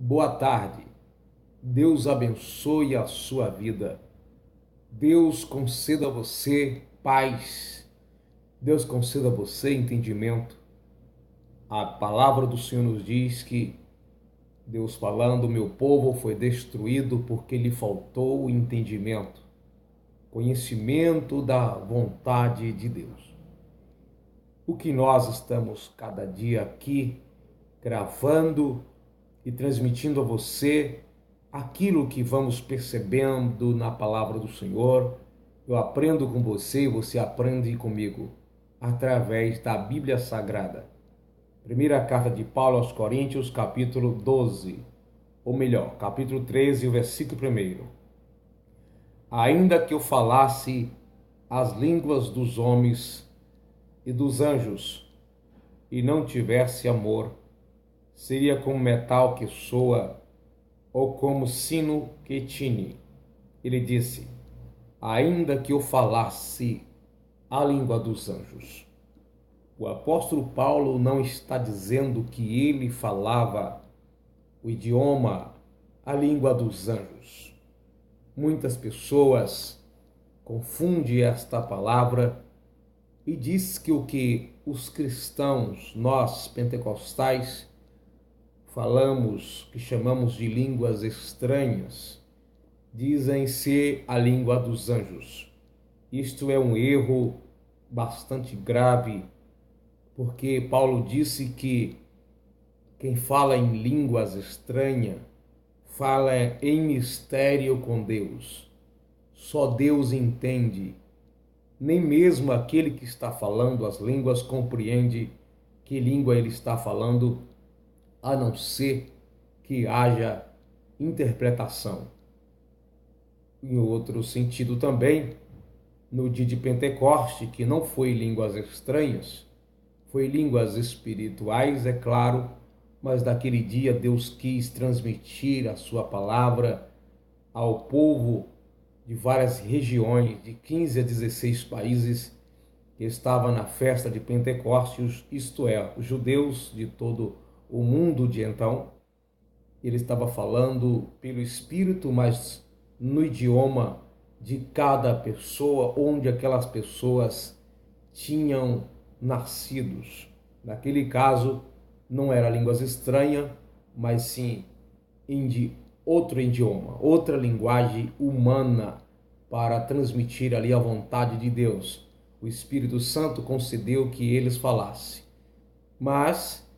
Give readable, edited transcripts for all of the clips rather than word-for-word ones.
Boa tarde. Deus abençoe a sua vida. Deus conceda a você paz. Deus conceda a você entendimento. A palavra do Senhor nos diz que Deus falando, meu povo foi destruído porque lhe faltou entendimento, conhecimento da vontade de Deus. O que nós estamos cada dia aqui gravando e transmitindo a você aquilo que vamos percebendo na palavra do Senhor. Eu aprendo com você e você aprende comigo através da Bíblia Sagrada. Primeira carta de Paulo aos Coríntios, capítulo 12, ou melhor, capítulo 13, o versículo 1. Ainda que eu falasse as línguas dos homens e dos anjos e não tivesse amor, seria como metal que soa ou como sino que tine. Ele disse, ainda que eu falasse a língua dos anjos. O apóstolo Paulo não está dizendo que ele falava o idioma, a língua dos anjos. Muitas pessoas confundem esta palavra e diz que o que os cristãos, nós pentecostais, falamos, que chamamos de línguas estranhas, dizem ser a língua dos anjos. Isto é um erro bastante grave, porque Paulo disse que quem fala em línguas estranhas fala em mistério com Deus. Só Deus entende. Nem mesmo aquele que está falando as línguas compreende que língua ele está falando, a não ser que haja interpretação. Em outro sentido também, no dia de Pentecoste, que não foi línguas estranhas, foi línguas espirituais, é claro, mas naquele dia Deus quis transmitir a sua palavra ao povo de várias regiões, de 15 a 16 países, que estava na festa de Pentecostes, isto é, os judeus de todo o mundo de então. Ele estava falando pelo Espírito, mas no idioma de cada pessoa, onde aquelas pessoas tinham nascidos. Naquele caso, não era línguas estranhas, mas sim outro idioma, outra linguagem humana para transmitir ali a vontade de Deus. O Espírito Santo concedeu que eles falassem. Mas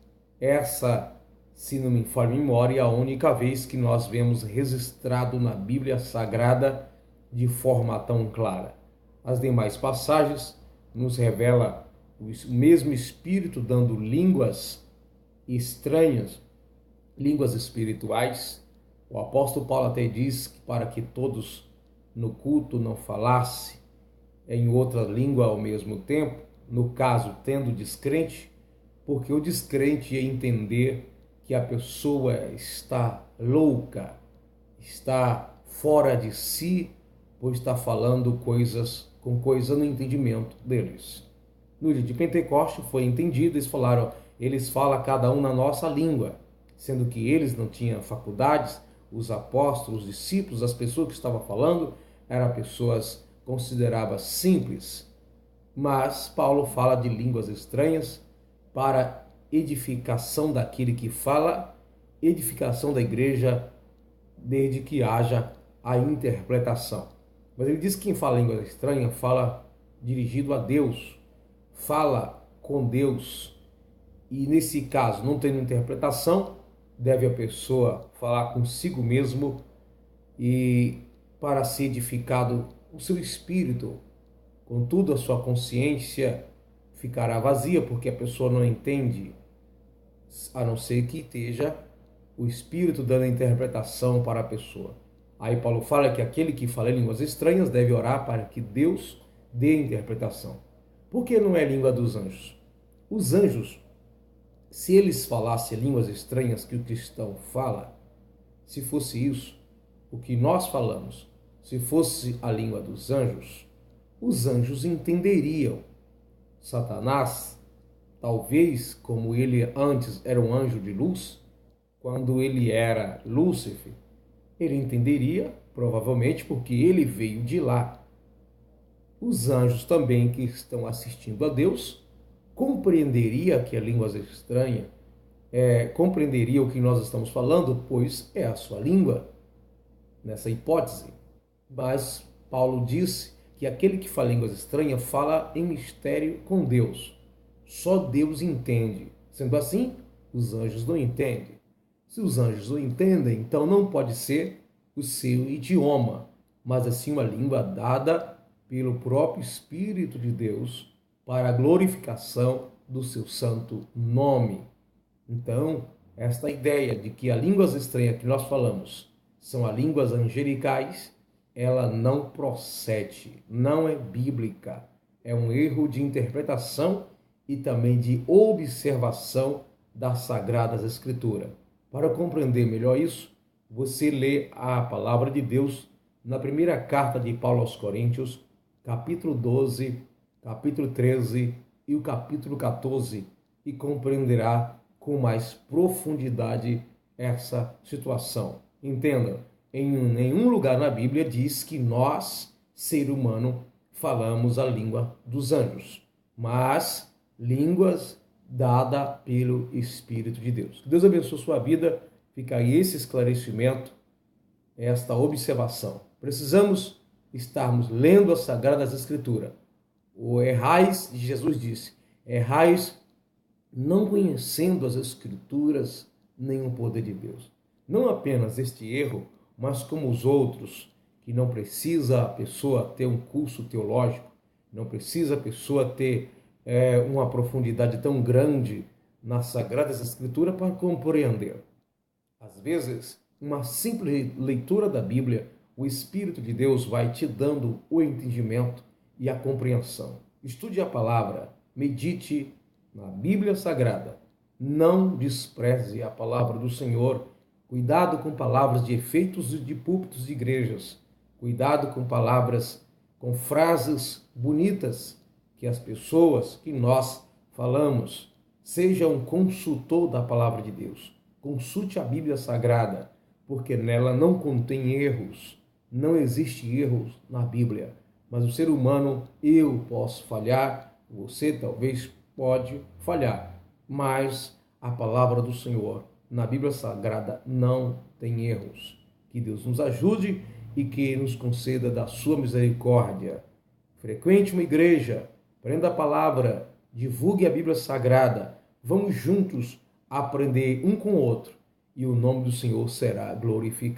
essa, se não me falha a memória, é a única vez que nós vemos registrado na Bíblia Sagrada de forma tão clara. As demais passagens nos revela o mesmo Espírito dando línguas estranhas, línguas espirituais. O apóstolo Paulo até diz que para que todos no culto não falassem em outra língua ao mesmo tempo, no caso tendo descrente, porque o descrente ia entender que a pessoa está louca, está fora de si, pois está falando com coisa no entendimento deles. No dia de Pentecostes foi entendido, eles falam cada um na nossa língua, sendo que eles não tinham faculdades, os apóstolos, os discípulos, as pessoas que estavam falando, eram pessoas consideradas simples. Mas Paulo fala de línguas estranhas para edificação daquele que fala, edificação da igreja, desde que haja a interpretação. Mas ele diz que quem fala língua estranha fala dirigido a Deus, fala com Deus. E nesse caso, não tendo interpretação, deve a pessoa falar consigo mesmo e para ser edificado o seu espírito. Contudo, a sua consciência ficará vazia, porque a pessoa não entende, a não ser que esteja o Espírito dando a interpretação para a pessoa. Aí Paulo fala que aquele que fala em línguas estranhas deve orar para que Deus dê a interpretação. Por que não é língua dos anjos? Os anjos, se eles falassem línguas estranhas que o cristão fala, se fosse isso, o que nós falamos, se fosse a língua dos anjos, os anjos entenderiam. Satanás, talvez, como ele antes era um anjo de luz, quando ele era Lúcifer, ele entenderia, provavelmente porque ele veio de lá. Os anjos também que estão assistindo a Deus compreenderia que a língua estranha, compreenderia o que nós estamos falando, pois é a sua língua, nessa hipótese. Mas Paulo disse que aquele que fala línguas estranhas fala em mistério com Deus. Só Deus entende. Sendo assim, os anjos não entendem. Se os anjos não entendem, então não pode ser o seu idioma, mas assim uma língua dada pelo próprio Espírito de Deus para a glorificação do seu santo nome. Então, esta ideia de que as línguas estranhas que nós falamos são as línguas angelicais, ela não procede, não é bíblica. É um erro de interpretação e também de observação das Sagradas Escrituras. Para compreender melhor isso, você lê a palavra de Deus na primeira carta de Paulo aos Coríntios, capítulo 12, capítulo 13 e o capítulo 14, e compreenderá com mais profundidade essa situação. Entenda, em nenhum lugar na Bíblia diz que nós, ser humano, falamos a língua dos anjos, mas línguas dada pelo Espírito de Deus. Que Deus abençoe sua vida. Fica aí esse esclarecimento, esta observação. Precisamos estarmos lendo as Sagradas Escrituras. O errais, Jesus disse, errais não conhecendo as Escrituras nem o poder de Deus. Não apenas este erro, mas como os outros, que não precisa a pessoa ter um curso teológico, não precisa a pessoa ter uma profundidade tão grande nas Sagradas Escrituras para compreender. Às vezes, uma simples leitura da Bíblia, o Espírito de Deus vai te dando o entendimento e a compreensão. Estude a palavra, medite na Bíblia Sagrada. Não despreze a palavra do Senhor. Cuidado com palavras de efeitos de púlpitos de igrejas. Cuidado com palavras, com frases bonitas que as pessoas, que nós falamos. Seja um consultor da palavra de Deus. Consulte a Bíblia Sagrada, porque nela não contém erros. Não existe erros na Bíblia. Mas o ser humano, eu posso falhar, você talvez pode falhar. Mas a palavra do Senhor na Bíblia Sagrada não tem erros. Que Deus nos ajude e que nos conceda da sua misericórdia. Frequente uma igreja, aprenda a palavra, divulgue a Bíblia Sagrada. Vamos juntos aprender um com o outro e o nome do Senhor será glorificado.